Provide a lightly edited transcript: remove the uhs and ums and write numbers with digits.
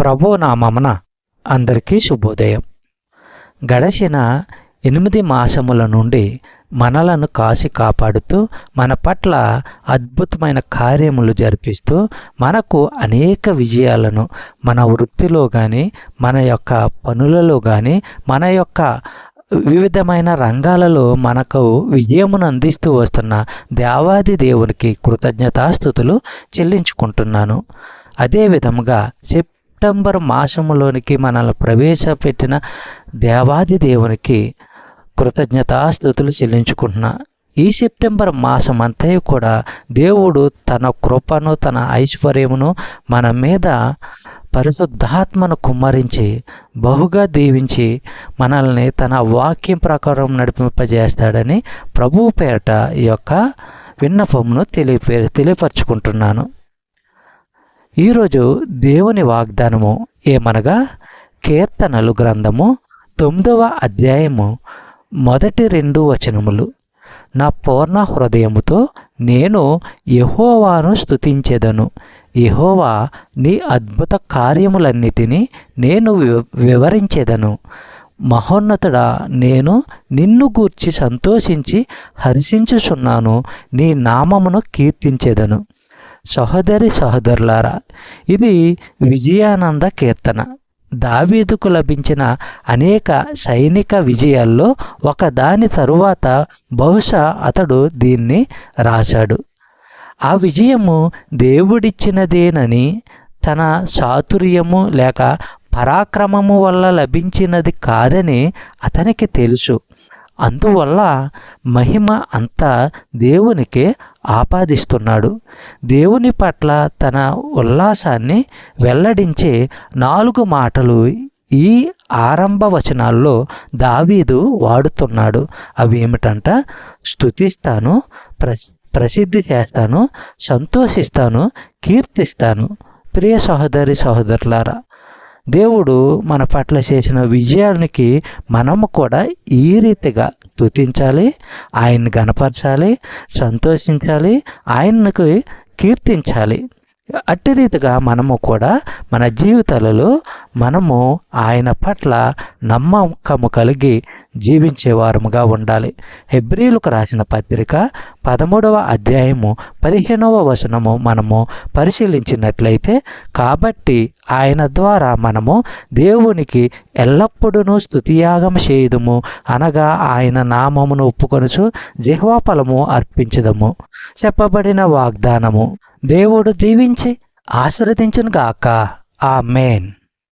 ప్రభువు నామమున అందరికీ శుభోదయం. గడచిన 8 మాసముల నుండి మనలను కాసి కాపాడుతూ మన పట్ల అద్భుతమైన కార్యములు జరిపిస్తూ మనకు అనేక విజయాలను మన వృత్తిలో కానీ, మన యొక్క పనులలో కానీ, మన యొక్క వివిధమైన రంగాలలో మనకు విజయమును అందిస్తూ వస్తున్న దేవాది దేవునికి కృతజ్ఞతాస్తుతులు చెల్లించుకుంటున్నాను. అదేవిధముగా సెప్టెంబర్ మాసములోనికి మనల్ని ప్రవేశపెట్టిన దేవాది దేవునికి కృతజ్ఞతాస్తుతులు చెల్లించుకుంటున్నా. ఈ సెప్టెంబర్ మాసం అంతా కూడా దేవుడు తన కృపను, తన ఐశ్వర్యమును మన మీద పరిశుద్ధాత్మను కుమ్మరించి బహుగా దీవించి మనల్ని తన వాక్యం ప్రకారం నడిపింపజేస్తాడని ప్రభువు పేరట ఈ యొక్క విన్నపమును తెలియపరుచుకుంటున్నాను. ఈరోజు దేవుని వాగ్దానము ఏమనగా, కీర్తనలు గ్రంథము 9వ అధ్యాయము 1-2 వచనములు. నా పూర్ణ హృదయముతో నేను యెహోవాను స్తుతించెదను. యెహోవా, నీ అద్భుత కార్యములన్నిటినీ నేను వివరించెదను. మహోన్నతుడా, నేను నిన్ను గూర్చి సంతోషించి హర్షించుచున్నాను. నీ నామమును కీర్తించెదను. సహోదరులారా, ఇది విజయానంద కీర్తన. దావీదుకు లభించిన అనేక సైనిక విజయాల్లో ఒకదాని తరువాత బహుశా అతడు దీన్ని రాశాడు. ఆ విజయము దేవుడిచ్చినదేనని, తన చాతుర్యము లేక పరాక్రమము వల్ల లభించినది కాదని అతనికి తెలుసు. అందువల్ల మహిమ అంతా దేవునికే ఆపాదిస్తున్నాడు. దేవుని పట్ల తన ఉల్లాసాన్ని వెల్లడించే 4 మాటలు ఈ ఆరంభ వచనాల్లో దావీదు వాడుతున్నాడు. అవి ఏమిటంట? స్తుతిస్తాను, ప్రసిద్ధి చేస్తాను, సంతోషిస్తాను, కీర్తిస్తాను. ప్రియ సహోదరులారా, దేవుడు మన పట్ల చేసిన విజయానికి మనము కూడా ఈ రీతిగా స్తుతించాలి, ఆయన్ని గణపరచాలి, సంతోషించాలి, ఆయనకు కీర్తించాలి. అట్టి రీతిగా మనము కూడా మన జీవితాలలో మనము ఆయన పట్ల నమ్మకము కలిగి జీవించేవారముగా ఉండాలి. హెబ్రీయులకు రాసిన పత్రిక 13వ అధ్యాయము 15వ వచనము మనము పరిశీలించినట్లయితే, కాబట్టి ఆయన ద్వారా మనము దేవునికి ఎల్లప్పుడూ స్తుతియాగం చేయుదుము, అనగా ఆయన నామమును ఒప్పుకొనుచు జిహ్వా ఫలము అర్పించుదము. చెప్పబడిన వాగ్దానము దేవుడు దీవించి ఆశీర్వదించును గాక. ఆమేన్.